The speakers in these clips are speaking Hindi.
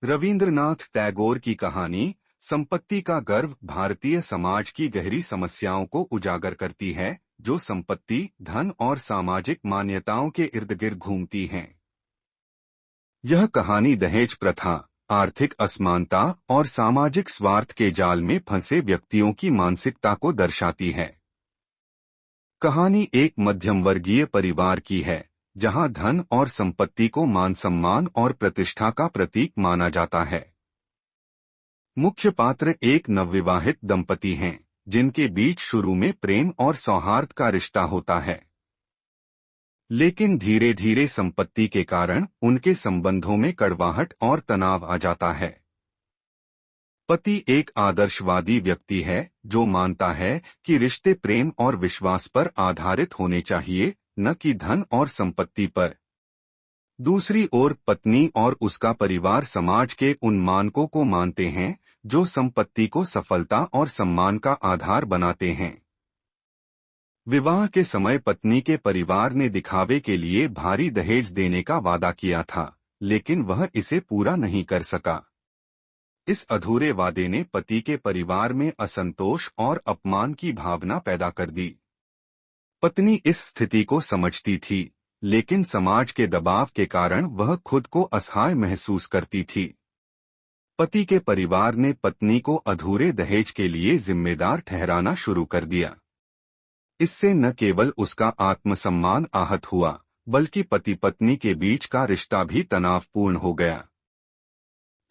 रवींद्रनाथ टैगोर की कहानी संपत्ति का गर्व भारतीय समाज की गहरी समस्याओं को उजागर करती है, जो संपत्ति, धन और सामाजिक मान्यताओं के इर्द गिर्द घूमती हैं। यह कहानी दहेज प्रथा, आर्थिक असमानता और सामाजिक स्वार्थ के जाल में फंसे व्यक्तियों की मानसिकता को दर्शाती है। कहानी एक मध्यम वर्गीय परिवार की है, जहां धन और संपत्ति को मान सम्मान और प्रतिष्ठा का प्रतीक माना जाता है। मुख्य पात्र एक नवविवाहित दंपति हैं, जिनके बीच शुरू में प्रेम और सौहार्द का रिश्ता होता है, लेकिन धीरे धीरे संपत्ति के कारण उनके संबंधों में कड़वाहट और तनाव आ जाता है। पति एक आदर्शवादी व्यक्ति है, जो मानता है कि रिश्ते प्रेम और विश्वास पर आधारित होने चाहिए, न कि धन और संपत्ति पर। दूसरी ओर पत्नी और उसका परिवार समाज के उन मानकों को मानते हैं, जो संपत्ति को सफलता और सम्मान का आधार बनाते हैं। विवाह के समय पत्नी के परिवार ने दिखावे के लिए भारी दहेज देने का वादा किया था, लेकिन वह इसे पूरा नहीं कर सका। इस अधूरे वादे ने पति के परिवार में असंतोष और अपमान की भावना पैदा कर दी। पत्नी इस स्थिति को समझती थी, लेकिन समाज के दबाव के कारण वह खुद को असहाय महसूस करती थी। पति के परिवार ने पत्नी को अधूरे दहेज के लिए जिम्मेदार ठहराना शुरू कर दिया। इससे न केवल उसका आत्मसम्मान आहत हुआ, बल्कि पति पत्नी के बीच का रिश्ता भी तनावपूर्ण हो गया।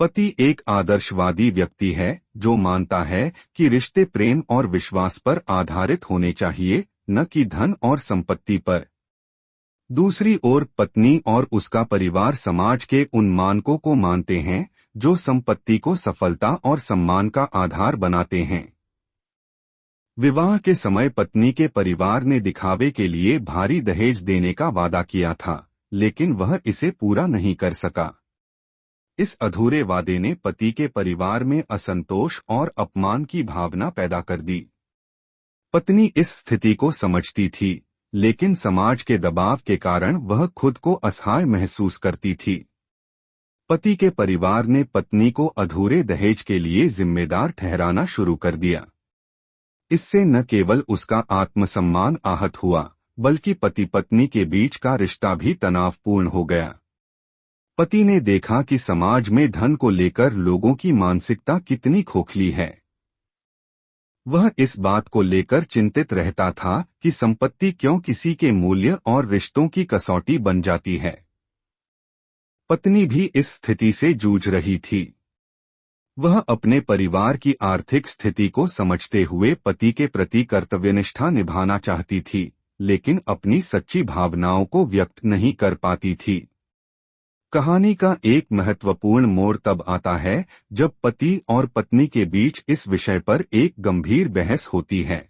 पति एक आदर्शवादी व्यक्ति है, जो मानता है कि रिश्ते प्रेम और विश्वास पर आधारित होने चाहिए, न कि धन और संपत्ति पर। दूसरी ओर पत्नी और उसका परिवार समाज के उन मानकों को मानते हैं, जो संपत्ति को सफलता और सम्मान का आधार बनाते हैं। विवाह के समय पत्नी के परिवार ने दिखावे के लिए भारी दहेज देने का वादा किया था, लेकिन वह इसे पूरा नहीं कर सका। इस अधूरे वादे ने पति के परिवार में असंतोष और अपमान की भावना पैदा कर दी। पत्नी इस स्थिति को समझती थी, लेकिन समाज के दबाव के कारण वह खुद को असहाय महसूस करती थी। पति के परिवार ने पत्नी को अधूरे दहेज के लिए जिम्मेदार ठहराना शुरू कर दिया। इससे न केवल उसका आत्मसम्मान आहत हुआ, बल्कि पति पत्नी के बीच का रिश्ता भी तनावपूर्ण हो गया। पति ने देखा कि समाज में धन को लेकर लोगों की मानसिकता कितनी खोखली है। वह इस बात को लेकर चिंतित रहता था कि संपत्ति क्यों किसी के मूल्य और रिश्तों की कसौटी बन जाती है। पत्नी भी इस स्थिति से जूझ रही थी। वह अपने परिवार की आर्थिक स्थिति को समझते हुए पति के प्रति कर्तव्यनिष्ठा निभाना चाहती थी, लेकिन अपनी सच्ची भावनाओं को व्यक्त नहीं कर पाती थी। कहानी का एक महत्वपूर्ण मोड़ तब आता है, जब पति और पत्नी के बीच इस विषय पर एक गंभीर बहस होती है।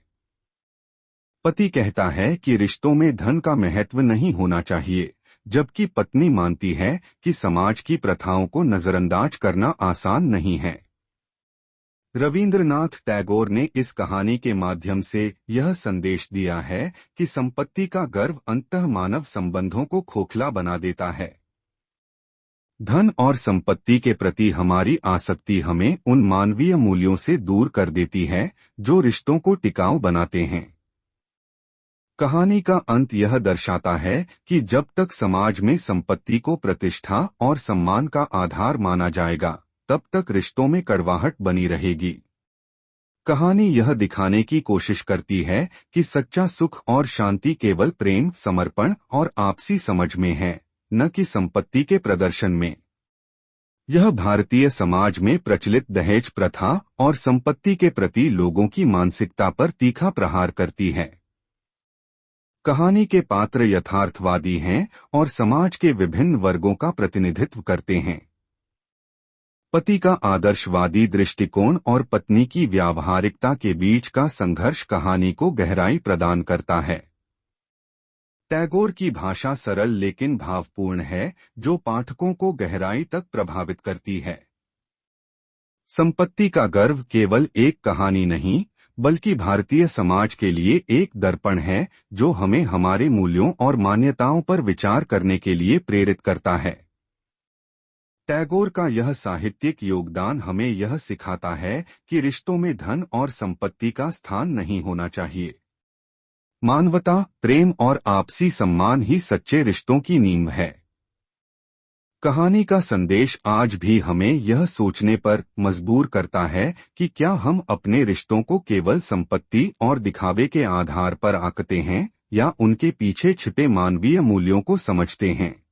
पति कहता है कि रिश्तों में धन का महत्व नहीं होना चाहिए, जबकि पत्नी मानती है कि समाज की प्रथाओं को नजरअंदाज करना आसान नहीं है। रवींद्रनाथ टैगोर ने इस कहानी के माध्यम से यह संदेश दिया है कि संपत्ति का गर्व अंततः मानव संबंधों को खोखला बना देता है। धन और संपत्ति के प्रति हमारी आसक्ति हमें उन मानवीय मूल्यों से दूर कर देती है, जो रिश्तों को टिकाऊ बनाते हैं। कहानी का अंत यह दर्शाता है कि जब तक समाज में संपत्ति को प्रतिष्ठा और सम्मान का आधार माना जाएगा, तब तक रिश्तों में कड़वाहट बनी रहेगी। कहानी यह दिखाने की कोशिश करती है कि सच्चा सुख और शांति केवल प्रेम, समर्पण और आपसी समझ में है, न कि संपत्ति के प्रदर्शन में। यह भारतीय समाज में प्रचलित दहेज प्रथा और संपत्ति के प्रति लोगों की मानसिकता पर तीखा प्रहार करती है। कहानी के पात्र यथार्थवादी हैं और समाज के विभिन्न वर्गों का प्रतिनिधित्व करते हैं। पति का आदर्शवादी दृष्टिकोण और पत्नी की व्यावहारिकता के बीच का संघर्ष कहानी को गहराई प्रदान करता है। टैगोर की भाषा सरल लेकिन भावपूर्ण है, जो पाठकों को गहराई तक प्रभावित करती है। संपत्ति का गर्व केवल एक कहानी नहीं, बल्कि भारतीय समाज के लिए एक दर्पण है, जो हमें हमारे मूल्यों और मान्यताओं पर विचार करने के लिए प्रेरित करता है। टैगोर का यह साहित्यिक योगदान हमें यह सिखाता है कि रिश्तों में धन और संपत्ति का स्थान नहीं होना चाहिए। मानवता, प्रेम और आपसी सम्मान ही सच्चे रिश्तों की नींव है। कहानी का संदेश आज भी हमें यह सोचने पर मजबूर करता है कि क्या हम अपने रिश्तों को केवल संपत्ति और दिखावे के आधार पर आंकते हैं या उनके पीछे छिपे मानवीय मूल्यों को समझते हैं।